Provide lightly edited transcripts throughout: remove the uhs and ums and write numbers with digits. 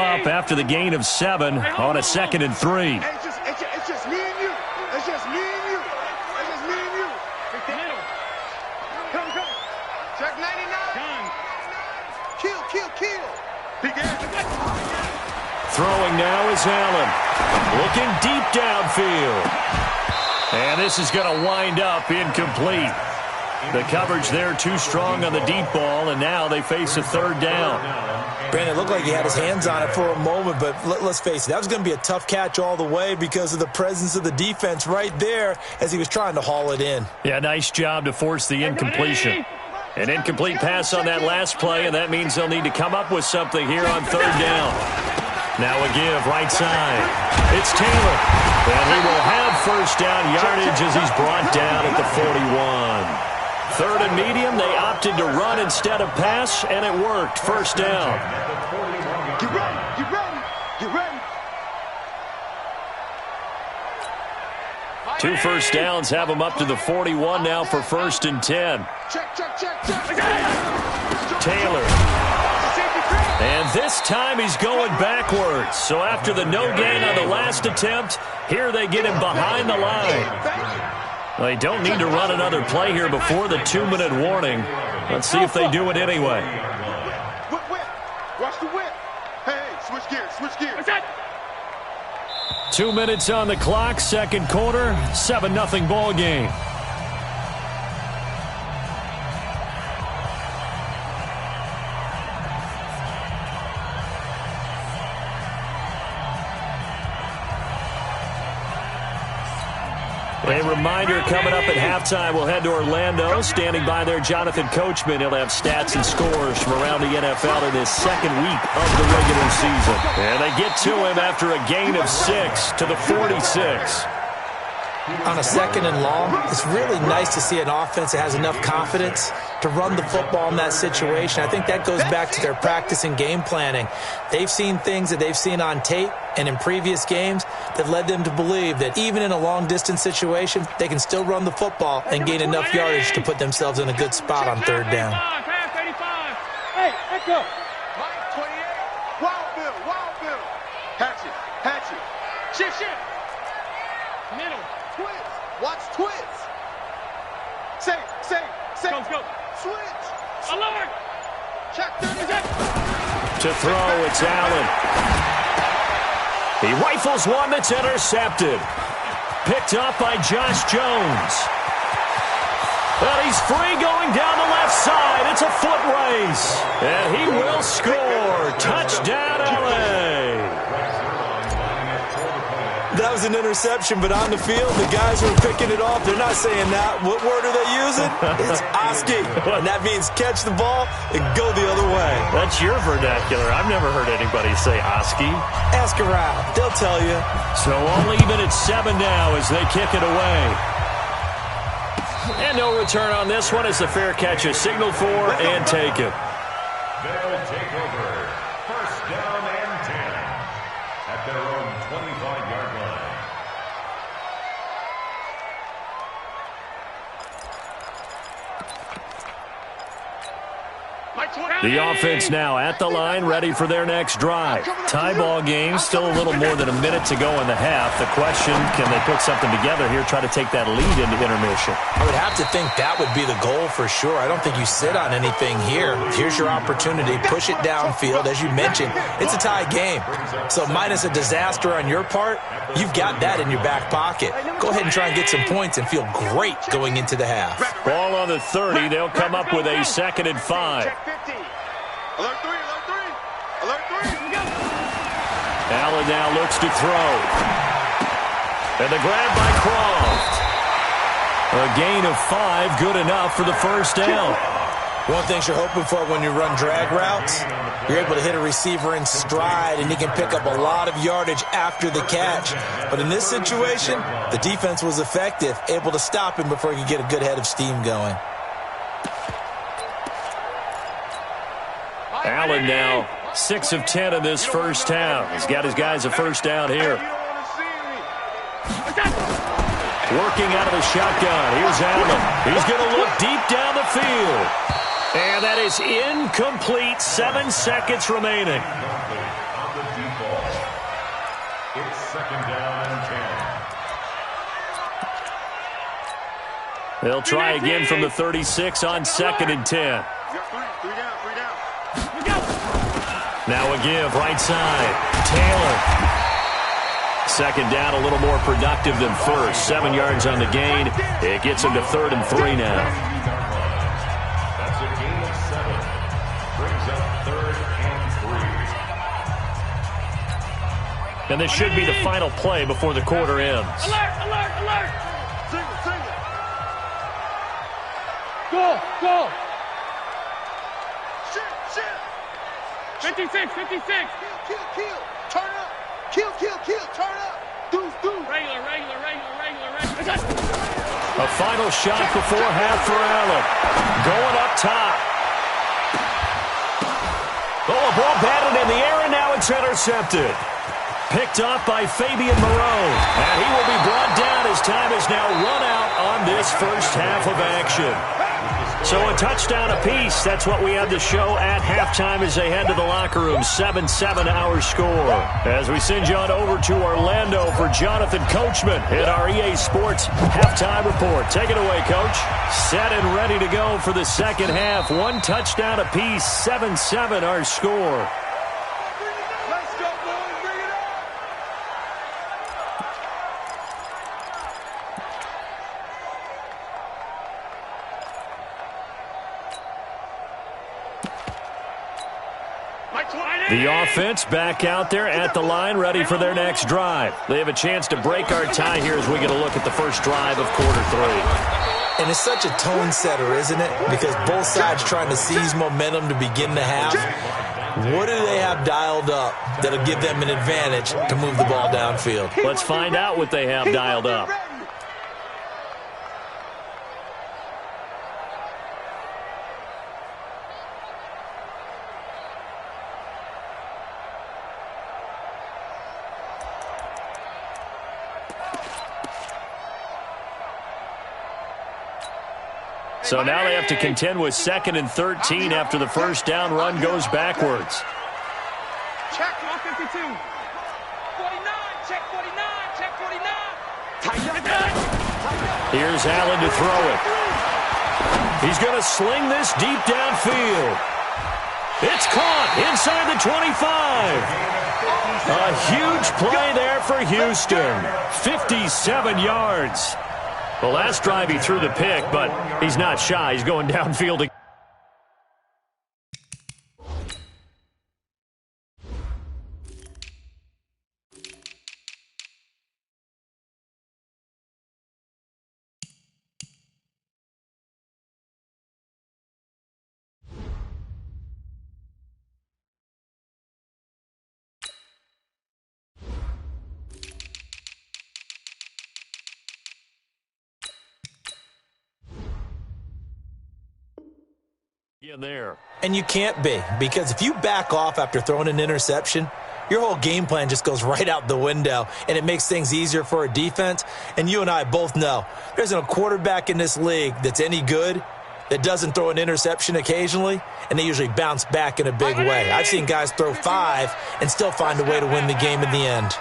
up after the gain of 7 on a 2nd and 3. It's just me and you. It's just me and you. It's just me and you. Come. Check 99. Kill. Throwing now is Allen. Looking deep downfield. And this is going to wind up incomplete. The coverage there too strong on the deep ball, and now they face a 3rd down. Brandon, it looked like he had his hands on it for a moment, but let's face it, that was going to be a tough catch all the way because of the presence of the defense right there as he was trying to haul it in. Yeah, nice job to force the incompletion. An incomplete pass on that last play, and that means they'll need to come up with something here on 3rd down. Now a give right side. It's Taylor. And he will have 1st down yardage as he's brought down at the 41. 3rd and medium, they opted to run instead of pass, and it worked. 1st down. Get ready. 2 first downs have them up to the 41 now for 1st and 10. Check. Taylor. And this time he's going backwards. So after the no gain on the last attempt, here they get him behind the line. They don't need to run another play here before the 2-minute warning. Let's see if they do it anyway. Watch the whip. Hey, switch gears. 2 minutes on the clock, 2nd quarter, 7-0 ball game. A reminder coming up at halftime, we'll head to Orlando. Standing by there, Jonathan Coachman. He'll have stats and scores from around the NFL in his 2nd week of the regular season. And they get to him after a gain of 6 to the 46. On a 2nd and long, it's really nice to see an offense that has enough confidence to run the football in that situation. I think that goes back to their practice and game planning. They've seen things that they've seen on tape and in previous games that led them to believe that even in a long-distance situation, they can still run the football and gain enough yardage to put themselves in a good spot on 3rd down. Hey, let's go. Mike 28. Wild Bill. Hatchet. Shift. Middle. Twist. Watch twist. Say. Go. Switch. Alert. Check 36. To throw, it's Allen. He rifles one that's intercepted. Picked up by Josh Jones. But he's free going down the left side. It's a foot race. And he will score. Touchdown, LA. That was an interception, but on the field, the guys who are picking it off, they're not saying that. What word are they using? It's Oski. And that means catch the ball and go the other way. That's your vernacular. I've never heard anybody say Oski. Ask around. They'll tell you. So all even at 7 now as they kick it away. And no return on this one as the fair catch is signaled for and taken. They'll take over. 1st down and 10 at their own 25-yard line. The offense now at the line, ready for their next drive. Tie ball game, still a little more than a minute to go in the half. The question, can they put something together here, try to take that lead into intermission? I would have to think that would be the goal for sure. I don't think you sit on anything here. Here's your opportunity. Push it downfield. As you mentioned, it's a tie game. So minus a disaster on your part, you've got that in your back pocket. Go ahead and try and get some points and feel great going into the half. Ball on the 30. They'll come up with a 2nd and 5. Alert 3. Allen now looks to throw. And the grab by Croft. A gain of 5, good enough for the 1st down. One thing you're hoping for when you run drag routes, you're able to hit a receiver in stride, and he can pick up a lot of yardage after the catch. But in this situation, the defense was effective, able to stop him before he could get a good head of steam going. Allen now 6 of 10 in this 1st half. He's got his guys a 1st down here. Working out of the shotgun. Here's Allen. He's going to look deep down the field. And that is incomplete. 7 seconds remaining. second down and 10. They'll try again from the 36 on second and 10. Three down. Now a give, right side. Taylor. Second down, a little more productive than first. 7 yards on the gain. It gets him to 3rd and 3 now. That's a gain of 7. Brings up 3rd and 3. And this should be the final play before the quarter ends. Alert! Single. Go! Shit! 56! Kill! Turn up! Kill! Turn up! Deuce! Regular. A final shot before half for Allen. Going up top. Oh, a ball batted in the air, and now it's intercepted. Picked off by Fabian Moreau. And he will be brought down as time is now run out on this first half of action. So a touchdown apiece. That's what we had to show at halftime as they head to the locker room. 7-7 our score. As we send you on over to Orlando for Jonathan Coachman at our EA Sports halftime report. Take it away, Coach. Set and ready to go for the second half. 1 touchdown apiece. 7-7 our score. Let's go, boys! Bring it on! The offense back out there at the line, ready for their next drive. They have a chance to break our tie here as we get a look at the first drive of quarter 3. And it's such a tone setter, isn't it? Because both sides trying to seize momentum to begin the half. What do they have dialed up that'll give them an advantage to move the ball downfield? Let's find out what they have dialed up. So now they have to contend with 2nd and 13 after the first down run goes backwards. Check 52. 49. Check 49. Here's Allen to throw it. He's going to sling this deep downfield. It's caught inside the 25. A huge play there for Houston. 57 yards. The last drive he threw the pick, but he's not shy. He's going downfield again. In there. And you can't be, because if you back off after throwing an interception, your whole game plan just goes right out the window, and it makes things easier for a defense. And you and I both know there isn't a quarterback in this league that's any good that doesn't throw an interception occasionally, and they usually bounce back in a big way. I've seen guys throw 5 and still find a way to win the game in the end.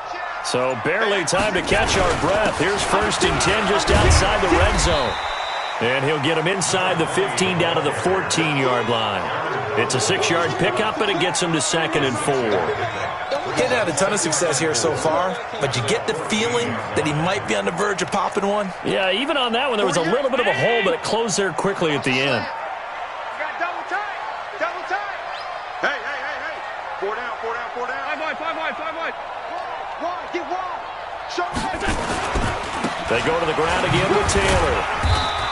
So barely time to catch our breath. Here's 1st and 10 just outside the red zone. And he'll get him inside the 15 down to the 14-yard line. It's a 6-yard pickup, and it gets him to 2nd and 4. Getting had a ton of success here so far, but you get the feeling that he might be on the verge of popping one. Yeah, even on that one, there was a little bit of a hole, but it closed there quickly at the end. Got double tight. Hey. 4 down. 5 wide. Wide, get wide. Show me. They go to the ground again with Taylor.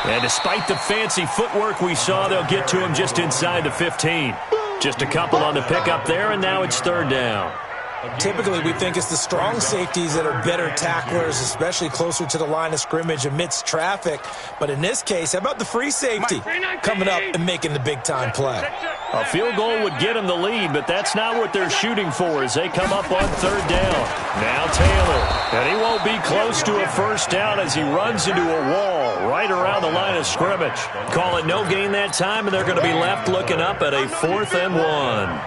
And despite the fancy footwork we saw, they'll get to him just inside the 15. Just a couple on the pickup there, and now it's 3rd down. Typically, we think it's the strong safeties that are better tacklers, especially closer to the line of scrimmage amidst traffic. But in this case, how about the free safety coming up and making the big-time play? A field goal would get them the lead, but that's not what they're shooting for as they come up on 3rd down. Now Taylor, and he won't be close to a first down as he runs into a wall right around the line of scrimmage. Call it no gain that time, and they're going to be left looking up at a 4th and 1.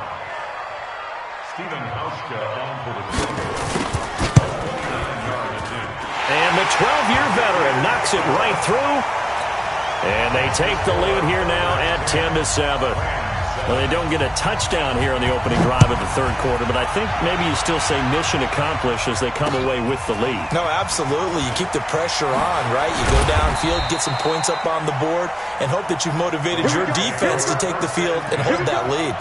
the 12-year veteran knocks it right through. And they take the lead here now at 10-7. Well, they don't get a touchdown here on the opening drive of the third quarter, but I think maybe you still say mission accomplished as they come away with the lead. No, absolutely. You keep the pressure on, right? You go downfield, get some points up on the board, and hope that you've motivated your defense to take the field and hold that lead.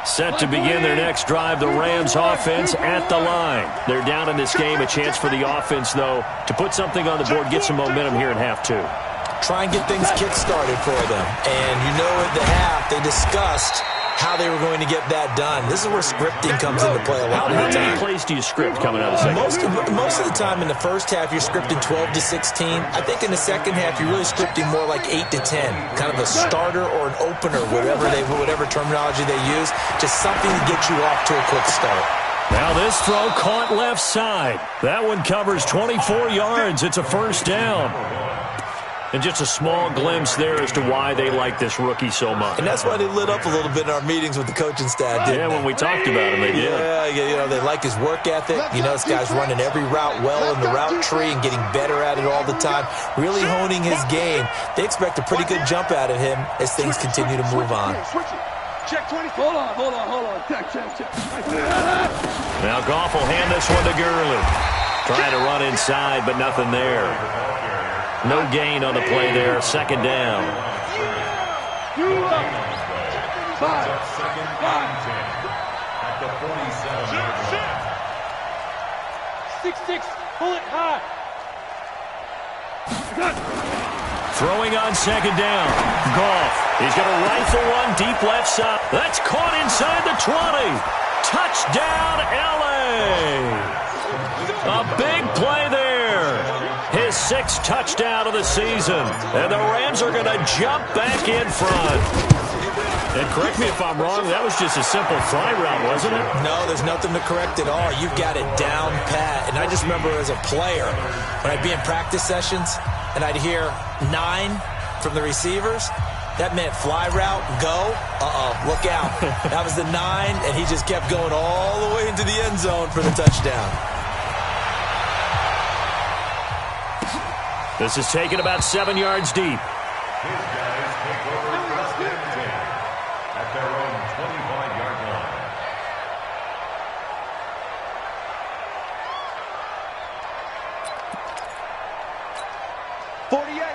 Set to begin their next drive, the Rams offense at the line. They're down in this game. A chance for the offense, though, to put something on the board, get some momentum here in half two. Try and get things kick-started for them. And you know at the half, they discussed how they were going to get that done. This is where scripting comes into play a lot of the time. How many plays do you script coming out of the second? Most of the time in the first half, you're scripting 12 to 16. I think in the second half, you're really scripting more like 8 to 10. Kind of a starter or an opener, whatever terminology they use. Just something to get you off to a quick start. Now this throw caught left side. That one covers 24 yards. It's a first down. And just a small glimpse there as to why they like this rookie so much. And that's why they lit up a little bit in our meetings with the coaching staff, didn't they? When we talked about him, they did. Yeah, they like his work ethic. You know, this guy's running every route well in the route tree and getting better at it all the time, really honing his game. They expect a pretty good jump out of him as things continue to move on. Check 20. Hold on. Check. Now Goff will hand this one to Gurley. Trying to run inside, but nothing there. No gain on the play there. Second down. 6-6. Pull it high. Throwing on second down. Goff. He's going to rifle one deep left side. That's caught inside the 20. Touchdown, L.A. A big play there. His 6th touchdown of the season. And the Rams are going to jump back in front. And correct me if I'm wrong, that was just a simple fly route, wasn't it? No, there's nothing to correct at all. You've got it down pat. And I just remember as a player, when I'd be in practice sessions and I'd hear 9 from the receivers, that meant fly route, go, look out. That was the 9, and he just kept going all the way into the end zone for the touchdown. This is taken about 7 yards deep. His guys take over first and 10 at their own 25-yard line.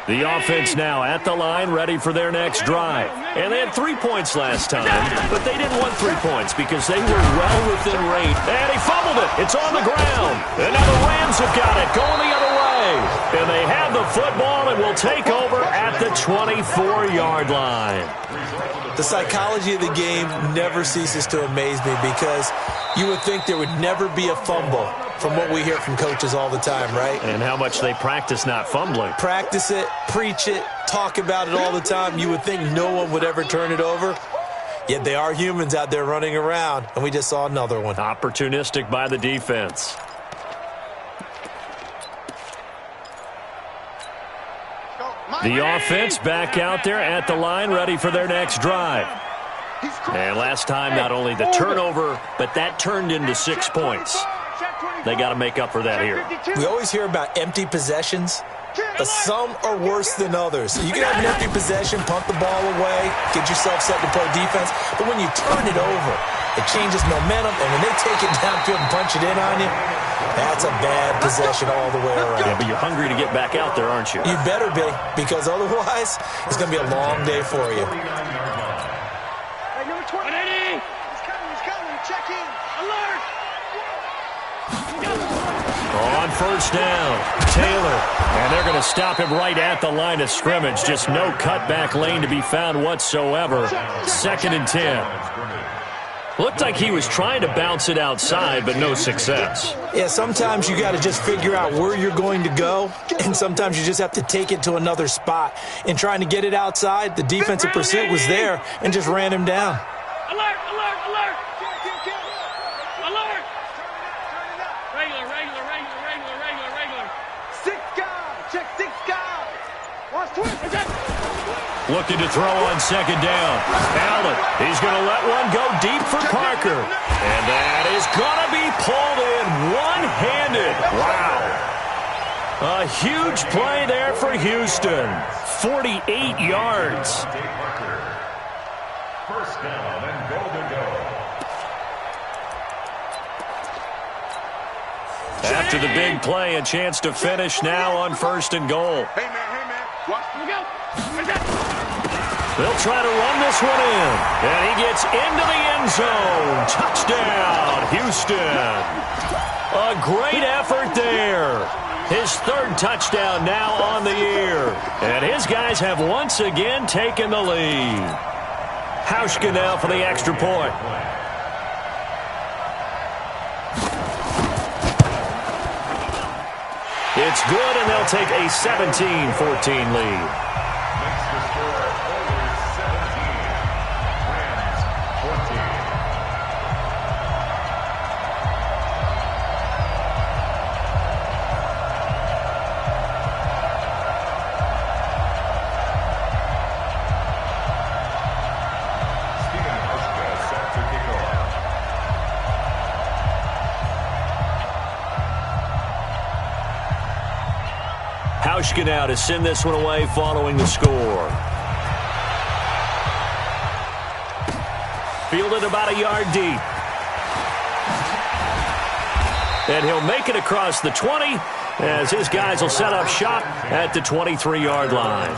The offense now at the line, ready for their next drive. And they had 3 points last time, but they didn't want 3 points because they were well within range. And he fumbled it. It's on the ground. And now the Rams have got it, going the other way. And they have the football and will take over at the 24-yard line. The psychology of the game never ceases to amaze me because you would think there would never be a fumble from what we hear from coaches all the time, right? And how much they practice not fumbling. Practice it, preach it, talk about it all the time. You would think no one would ever turn it over. Yet they are humans out there running around, and we just saw another one. Opportunistic by the defense. The offense back out there at the line, ready for their next drive. And last time, not only the turnover, but that turned into 6 points. They got to make up for that here. We always hear about empty possessions, but some are worse than others. So you can have an empty possession, punt the ball away, get yourself set to play defense, but when you turn it over, it changes momentum, and when they take it downfield and punch it in on you, that's a bad possession all the way around. Yeah, but you're hungry to get back out there, aren't you? You better be, because otherwise, it's going to be a long day for you. Hey, number 20. He's coming. Check in. Alert. On first down, Taylor. And they're going to stop him right at the line of scrimmage. Just no cutback lane to be found whatsoever. 2nd and 10. Looked like he was trying to bounce it outside, but no success. Yeah, sometimes you got to just figure out where you're going to go, and sometimes you just have to take it to another spot. In trying to get it outside, the defensive pursuit was there and just ran him down. Alert. Alert. Regular. 6 guys. Check 6 guys. Watch 20. looking to throw on second down. Allen, he's going to let one go deep for Parker. And that is going to be pulled in one-handed. Wow. A huge play there for Houston. 48 yards. First down and goal to go. After the big play, a chance to finish now on first and goal. Hey, man, watch. Here we go. They'll try to run this one in. And he gets into the end zone. Touchdown, Houston. A great effort there. His third touchdown now on the year. And his guys have once again taken the lead. Hauschka now for the extra point. It's good, and they'll take a 17-14 lead. Makes the score over 17. Rams 14. Steven Hauschka set to kick off. Hauschka now to send this one away following the score. Fielded about a yard deep. And he'll make it across the 20 as his guys will set up shop at the 23-yard line.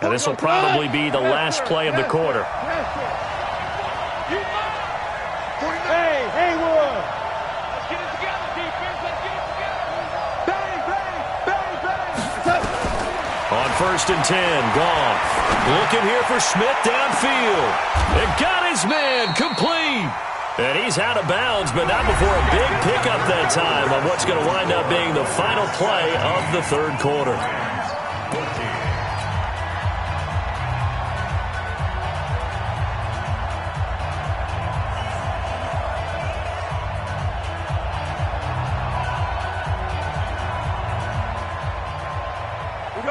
And this will probably be the last play of the quarter. Hey, Haywood! Let's get it together, defense. Let's get it together. Bang, bang, bang, bang. On first and 10, Goff looking here for Smith downfield. And got his man complete. And he's out of bounds, but not before a big pickup that time on what's going to wind up being the final play of the third quarter.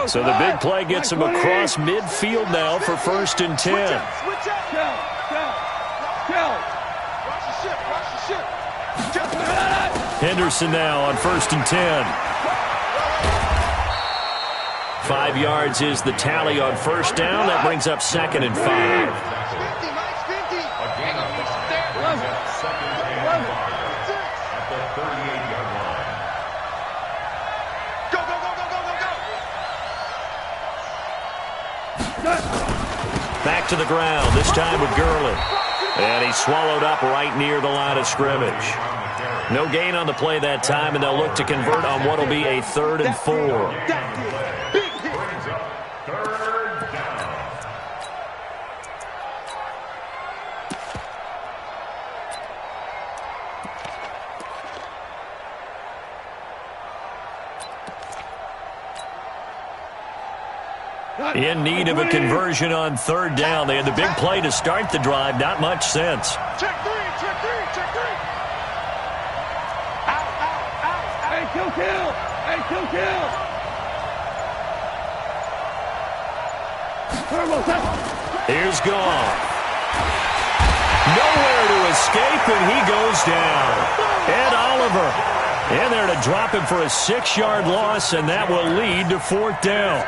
So the big play gets him across midfield now for first and 10. Watch the ship. Henderson now on first and 10. 5 yards is the tally on first down. That brings up second and 5. Again, brings up second and 5 at the 38-yard line. Back to the ground, this time with Gurley. And he's swallowed up right near the line of scrimmage. No gain on the play that time, and they'll look to convert on what will be a 3rd and 4. Brings up third down. In need of a conversion on third down. They had the big play to start the drive. Not much sense. Check three. Hey, kill. Here's Goff. Nowhere to escape, and he goes down. Ed Oliver in there to drop him for a 6-yard loss, and that will lead to 4th down.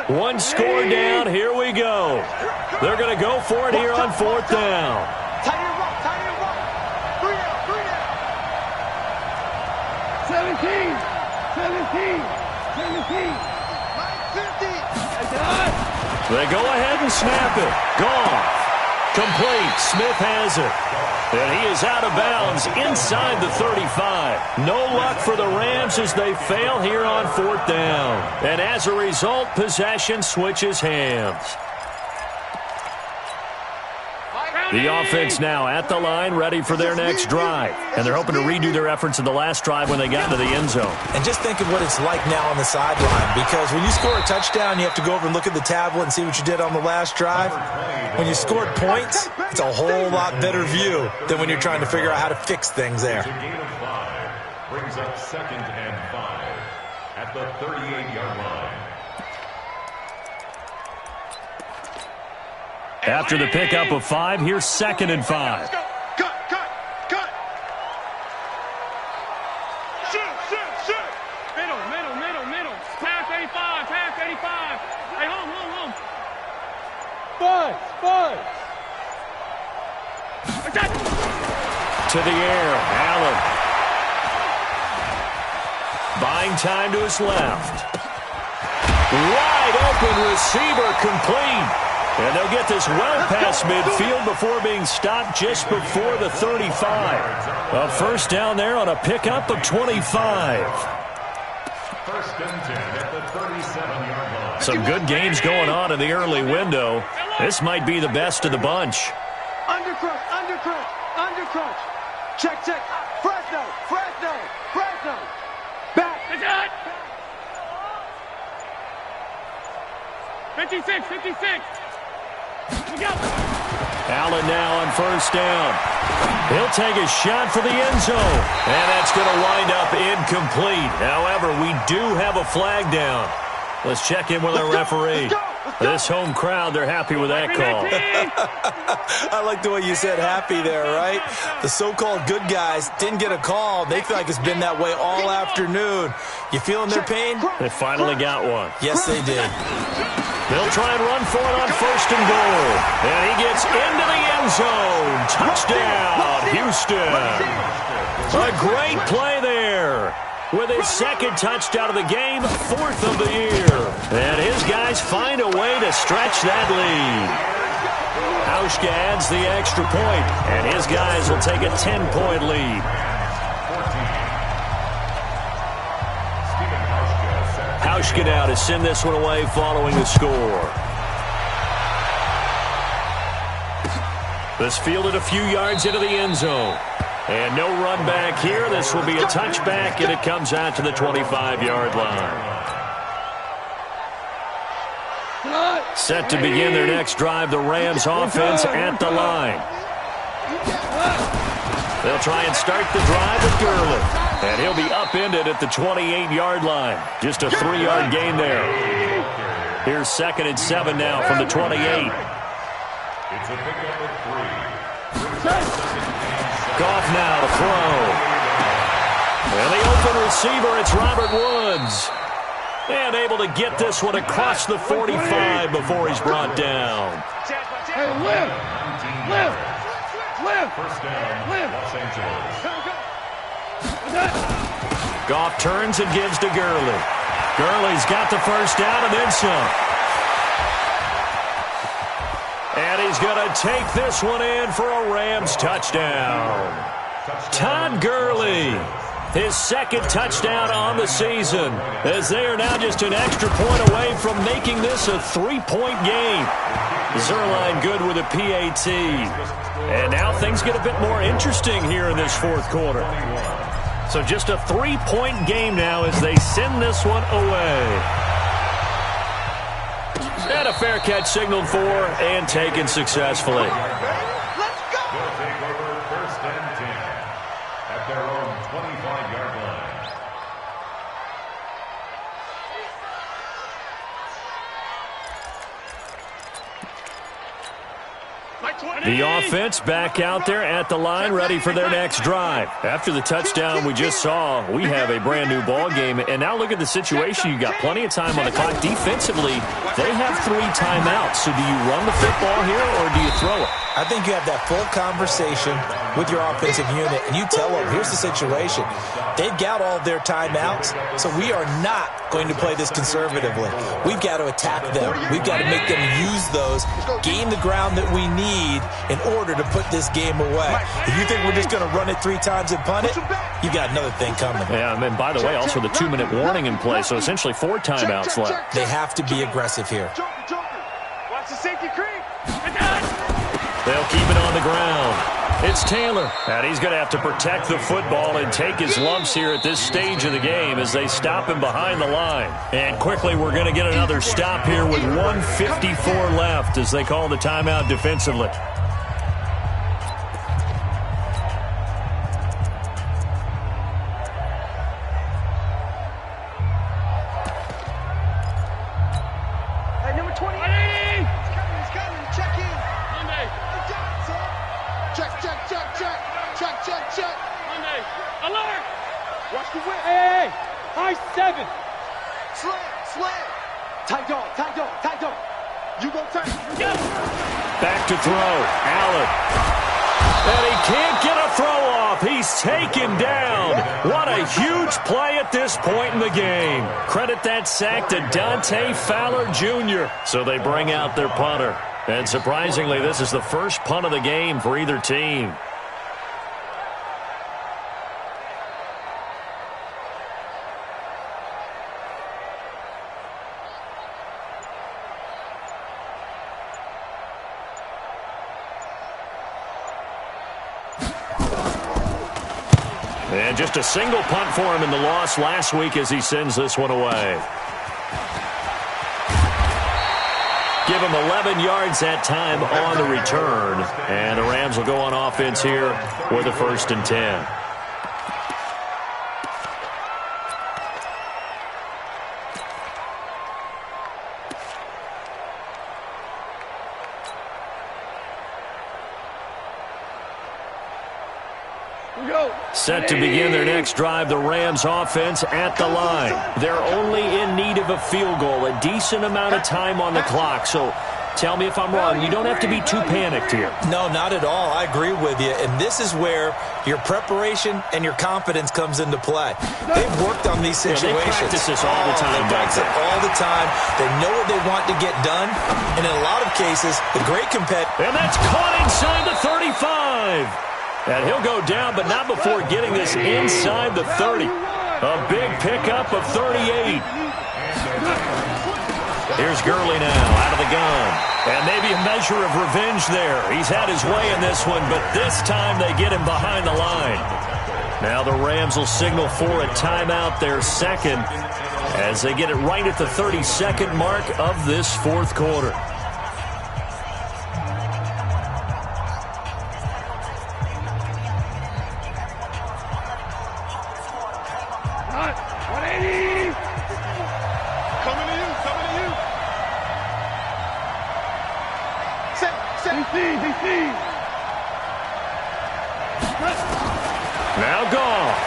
One score down. Here we go. They're going to go for it here on 4th down. Tight end rock. 3 out. 17. 950. They go ahead and snap it. Gone. Complete. Smith has it. And he is out of bounds inside the 35. No luck for the Rams as they fail here on 4th down. And as a result, possession switches hands. The offense now at the line, ready for their next drive. And they're hoping to redo their efforts in the last drive when they got into the end zone. And just think of what it's like now on the sideline, because when you score a touchdown, you have to go over and look at the tablet and see what you did on the last drive. When you scored points, it's a whole lot better view than when you're trying to figure out how to fix things there. It's a gain of 5. Brings up 2nd and 5 at the 38-yard line. After the pickup of 5, here's 2nd and 5. Cut. Shoot. Middle. Pass 85. Hey, home. Buzz. To the air, Allen. Buying time to his left. Wide open receiver complete. And they'll get this well past midfield before being stopped just before the 35. A first down there on a pickup of 25. 1st and 10 at the 37-yard line. Some good games going on in the early window. This might be the best of the bunch. Undercrunch. Check. Fresno. Back. 56. Allen now on first down. He'll take a shot for the end zone. And that's going to wind up incomplete. However, we do have a flag down. Let's check in with our referee. This home crowd, they're happy with that call. I like the way you said happy there, right? The so-called good guys didn't get a call. They feel like it's been that way all afternoon. You feeling their pain? They finally got one. Yes, they did. They'll try and run for it on 1st and goal. And he gets into the end zone. Touchdown, Houston. A great play there. With his 2nd touchdown of the game, 4th of the year. And his guys find a way to stretch that lead. Hauschka adds the extra point, and his guys will take a 10-point lead. Hauschka now to send this one away following the score. This fielded a few yards into the end zone. And no run back here. This will be a touchback, and it comes out to the 25-yard line. Set to begin their next drive, the Rams offense at the line. They'll try and start the drive with Gurley. And he'll be upended at the 28-yard line. Just a 3-yard gain there. Here's 2nd and 7 now from the 28. It's a pickup of 3. Goff now to throw. And the open receiver, it's Robert Woods. And able to get this one across the 45 before he's brought down. Hey, live. First down, Los Angeles. Goff turns and gives to Gurley. Gurley's got the first down and then some. And he's going to take this one in for a Rams touchdown. Todd Gurley, his 2nd touchdown on the season, as they are now just an extra point away from making this a 3-point game. Zerline good with a PAT. And now things get a bit more interesting here in this 4th quarter. So just a 3-point game now as they send this one away. And a fair catch signaled for and taken successfully. Let's go. They'll take over 1st and 10 at their own 25-yard line. The offense back out there at the line, ready for their next drive. After the touchdown we just saw, we have a brand new ball game. And now look at the situation. You got plenty of time on the clock. Defensively, they have 3 timeouts. So do you run the football here or do you throw it? I think you have that full conversation with your offensive unit, and you tell them, here's the situation. They've got all of their timeouts, so we are not going to play this conservatively. We've got to attack them. We've got to make them use those, gain the ground that we need in order to put this game away. If you think we're just going to run it 3 times and punt it, you got another thing coming. Yeah, and by the way, also the 2-minute warning in play, so essentially 4 timeouts left. They have to be aggressive here. Watch the safety creep. They'll keep it on the ground. It's Taylor, and he's going to have to protect the football and take his lumps here at this stage of the game as they stop him behind the line. And quickly, we're going to get another stop here with 1:54 left as they call the timeout defensively. Back to throw. Allen. And he can't get a throw off. He's taken down. What a huge play at this point in the game. Credit that sack to Dante Fowler Jr. So they bring out their punter. And surprisingly, this is the first punt of the game for either team. And just a single punt for him in the loss last week as he sends this one away. Give him 11 yards that time on the return. And the Rams will go on offense here with a 1st and 10. Set to begin their next drive, the Rams offense at the line. They're only in need of a field goal, a decent amount of time on the clock. So tell me if I'm wrong. You don't have to be too panicked here. No, not at all. I agree with you. And this is where your preparation and your confidence comes into play. They've worked on these situations. Yeah, they practice this all the time. They practice it all the time. They know what they want to get done. And in a lot of cases, the great competitor. And that's caught inside the 35. And he'll go down, but not before getting this inside the 30. A big pickup of 38. Here's Gurley now out of the gun. And maybe a measure of revenge there. He's had his way in this one, but this time they get him behind the line. Now the Rams will signal for a timeout, their second, as they get it right at the 32nd mark of this 4th quarter. Now Goff.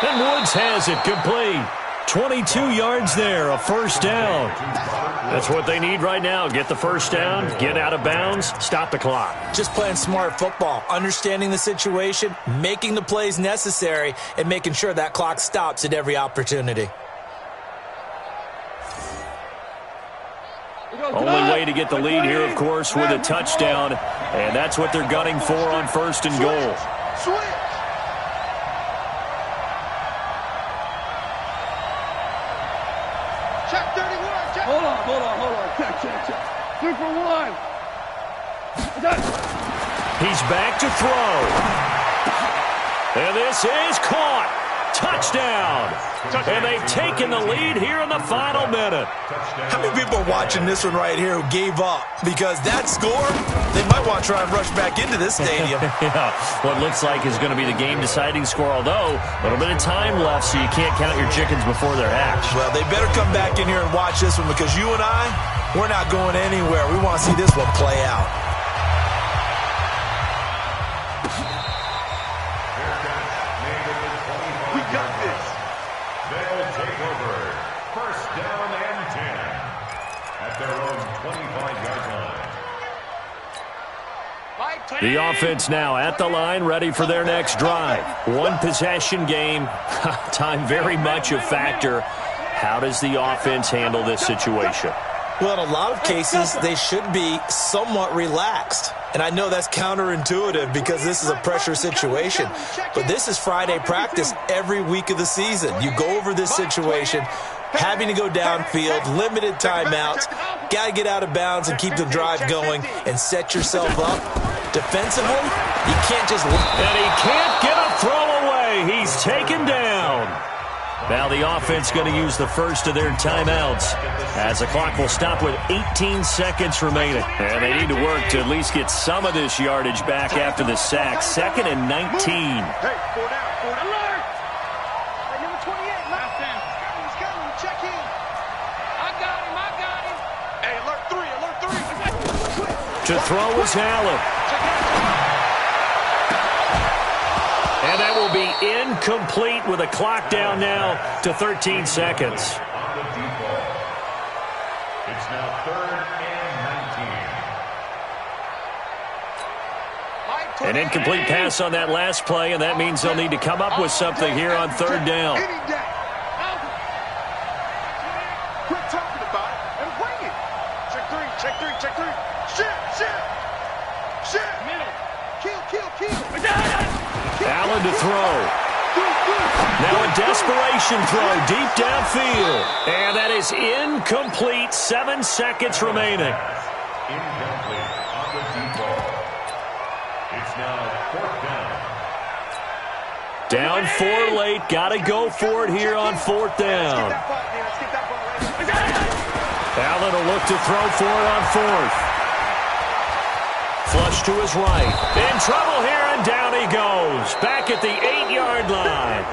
And Woods has it complete. 22 yards there, a 1st down. That's what they need right now. Get the 1st down, get out of bounds, stop the clock. Just playing smart football, understanding the situation, making the plays necessary, and making sure that clock stops at every opportunity. Only way to get the lead here, of course, with a touchdown. And that's what they're gunning for on 1st and goal. Check 31. Check. Hold on. Check. 3 for 1. He's back to throw. And this is caught. Touchdown. And they've taken the lead here in the final minute. How many people are watching this one right here who gave up? Because that score, they might want to try and rush back into this stadium. Yeah, what looks like is going to be the game-deciding score, although a little bit of time left, so you can't count your chickens before they're hatched. Well, they better come back in here and watch this one, because you and I, we're not going anywhere. We want to see this one play out. We got this. They'll take over. 1st down and 10 at their own 25-yard line. The offense now at the line, ready for their next drive. One possession game. Time very much a factor. How does the offense handle this situation? Well, in a lot of cases, they should be somewhat relaxed. And I know that's counterintuitive because this is a pressure situation. But this is Friday practice every week of the season. You go over this situation, having to go downfield, limited timeouts. Got to get out of bounds and keep the drive going and set yourself up. Defensively, you can't just... And he can't get a throw away. He's taken down. Now the offense going to use the first of their timeouts as the clock will stop with 18 seconds remaining. And they need to work to at least get some of this yardage back after the sack. 2nd and 19. Hey, 4 down, 4 down. Alert! Hey, number 28, last down. He's coming, check in. I got him. Hey, alert 3. To throw is Allen. And that will be incomplete with a clock down now to 13 seconds. On the default. It's now 3rd and 19. An incomplete pass on that last play, and that means they'll need to come up with something here on 3rd down. Any day. Quit talking about it and bring it. Check 3, check 3, check 3. Shit. Middle. Kill. Allen to throw. Now a desperation throw deep downfield. And that is incomplete. 7 seconds remaining. Incomplete on the default. It's now 4th down. Down 4 late. Got to go for it here on 4th down. Allen will look to throw for it on 4th. Flush to his right. In trouble here, and down he goes. Back at the 8-yard line.